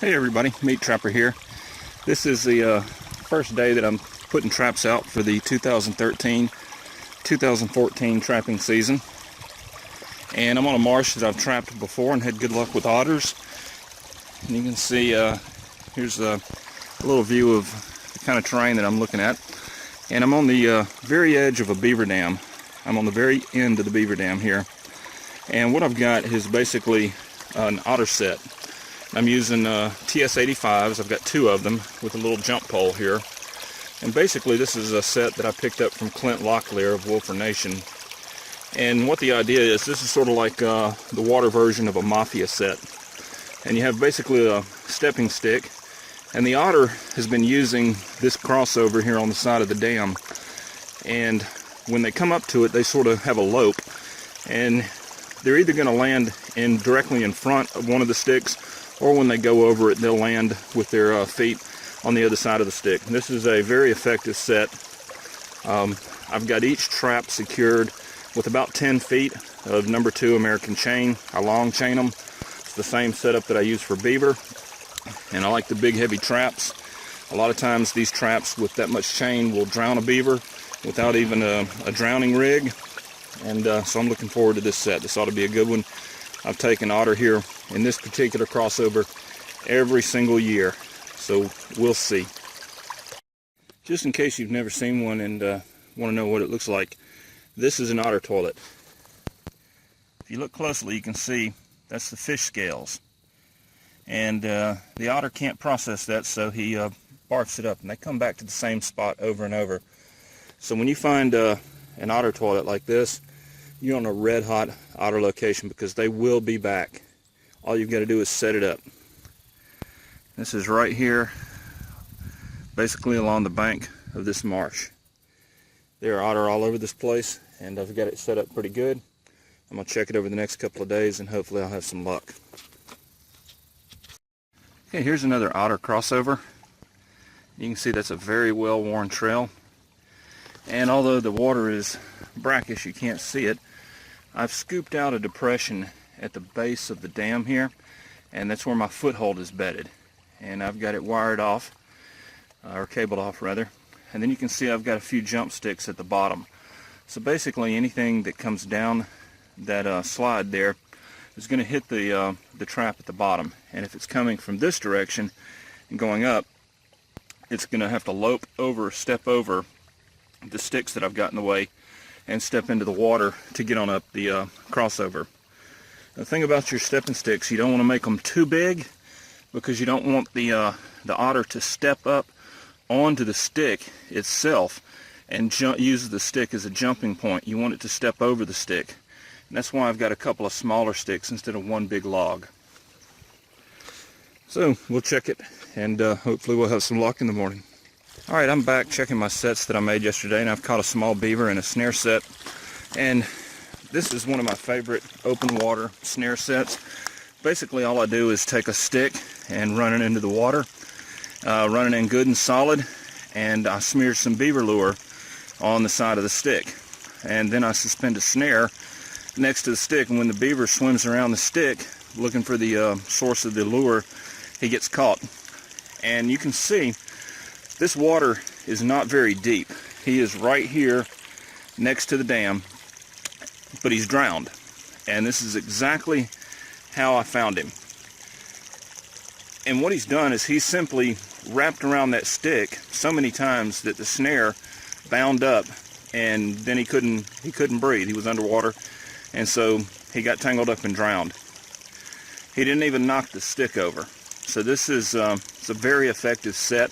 Hey everybody, Meat Trapper here. This is the first day that I'm putting traps out for the 2013-2014 trapping season. And I'm on a marsh that I've trapped before and had good luck with otters. And you can see here's a little view of the kind of terrain that I'm looking at. And I'm on the very edge of a beaver dam. I'm on the very end of the beaver dam here. And what I've got is basically an otter set. I'm using TS85s. I've got two of them with a little jump pole here. And basically this is a set that I picked up from Clint Locklear of Wolfer Nation. And what the idea is, this is sort of like the water version of a mafia set. And you have basically a stepping stick. And the otter has been using this crossover here on the side of the dam. And when they come up to it, they sort of have a lope. And they're either going to land directly in front of one of the sticks, or when they go over it, they'll land with their feet on the other side of the stick. And this is a very effective set. I've got each trap secured with about 10 feet of number 2 American chain. I long chain them. It's the same setup that I use for beaver. And I like the big heavy traps. A lot of times these traps with that much chain will drown a beaver without even a drowning rig. And so I'm looking forward to this set. This ought to be a good one. I've taken otter here in this particular crossover every single year, so we'll see. Just in case you've never seen one and want to know what it looks like, this is an otter toilet. If you look closely, you can see that's the fish scales, and the otter can't process that, so he barfs it up, and they come back to the same spot over and over. So when you find an otter toilet like this, you're on a red-hot otter location, because they will be back. All you've got to do is set it up. This is right here, basically along the bank of this marsh. There are otter all over this place, and I've got it set up pretty good. I'm going to check it over the next couple of days, and hopefully I'll have some luck. Okay, here's another otter crossover. You can see that's a very well-worn trail. And although the water is brackish, you can't see it, I've scooped out a depression at the base of the dam here, and that's where my foothold is bedded. And I've got it wired off, or cabled off rather. And then you can see I've got a few jump sticks at the bottom. So basically anything that comes down that slide there is going to hit the trap at the bottom. And if it's coming from this direction and going up, it's going to have to lope over, step over the sticks that I've got in the way and step into the water to get on up the crossover. The thing about your stepping sticks, you don't want to make them too big, because you don't want the otter to step up onto the stick itself and use the stick as a jumping point. You want it to step over the stick. And that's why I've got a couple of smaller sticks instead of one big log. So we'll check it, and hopefully we'll have some luck in the morning. Alright, I'm back checking my sets that I made yesterday, and I've caught a small beaver and a snare set. And this is one of my favorite open water snare sets. Basically all I do is take a stick and run it into the water, run it in good and solid, and I smear some beaver lure on the side of the stick. And then I suspend a snare next to the stick, and when the beaver swims around the stick looking for the source of the lure, he gets caught. And you can see this water is not very deep. He is right here next to the dam, but he's drowned. And this is exactly how I found him. And what he's done is he's simply wrapped around that stick so many times that the snare bound up, and then he couldn't breathe. He was underwater, and so he got tangled up and drowned. He didn't even knock the stick over. So this is it's a very effective set.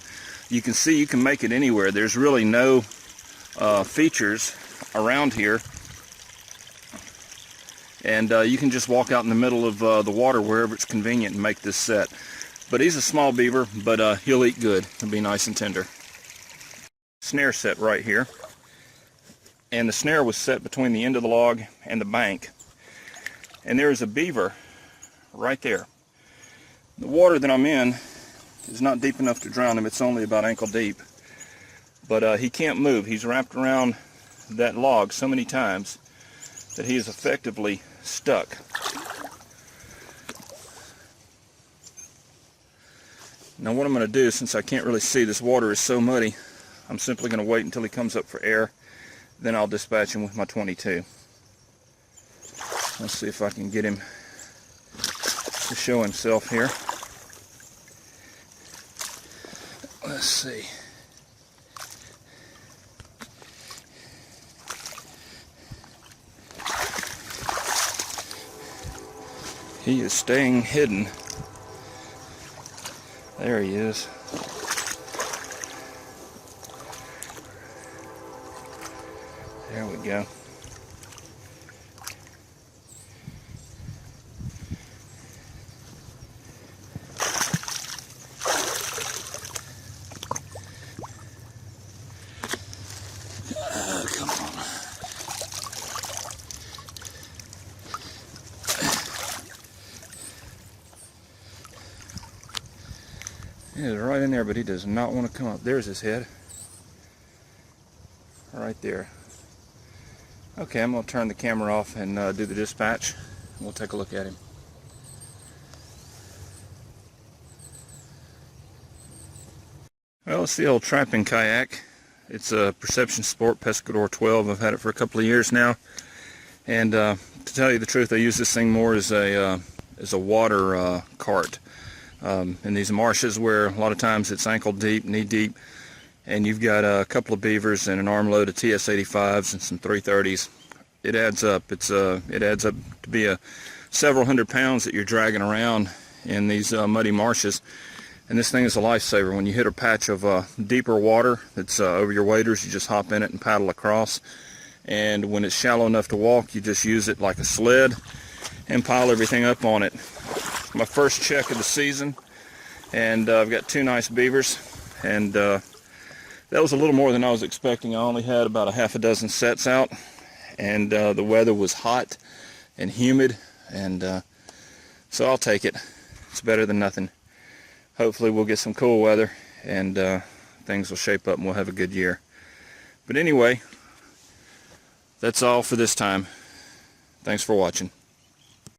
You can see you can make it anywhere. There's really no features around here, and you can just walk out in the middle of the water wherever it's convenient and make this set. But he's a small beaver, but he'll eat good. He'll be nice and tender. Snare set right here, and the snare was set between the end of the log and the bank, and there is a beaver right there. The water that I'm in is not deep enough to drown him. It's only about ankle deep, but he can't move. He's wrapped around that log so many times that he is effectively stuck. Now what I'm going to do, since I can't really see, this water is so muddy, I'm simply going to wait until he comes up for air. Then I'll dispatch him with my 22. Let's see if I can get him to show himself here. Let's see. He is staying hidden. There he is. There we go. Come on. He is right in there, but he does not want to come up. There's his head. Right there. Okay, I'm going to turn the camera off and do the dispatch. We'll take a look at him. Well, it's the old trapping kayak. It's a Perception Sport Pescador 12. I've had it for a couple of years now. And to tell you the truth, I use this thing more as a water cart. In these marshes where a lot of times it's ankle deep, knee deep, and you've got a couple of beavers and an armload of TS-85s and some 330s. It adds up. It adds up to be several hundred pounds that you're dragging around in these muddy marshes. And this thing is a lifesaver. When you hit a patch of deeper water that's over your waders, you just hop in it and paddle across. And when it's shallow enough to walk, you just use it like a sled and pile everything up on it. My first check of the season, and I've got 2 nice beavers, and that was a little more than I was expecting. I only had about a half a dozen sets out, and the weather was hot and humid, and so I'll take it. It's better than nothing. Hopefully we'll get some cool weather, and things will shape up and we'll have a good year. But anyway, that's all for this time. Thanks for watching.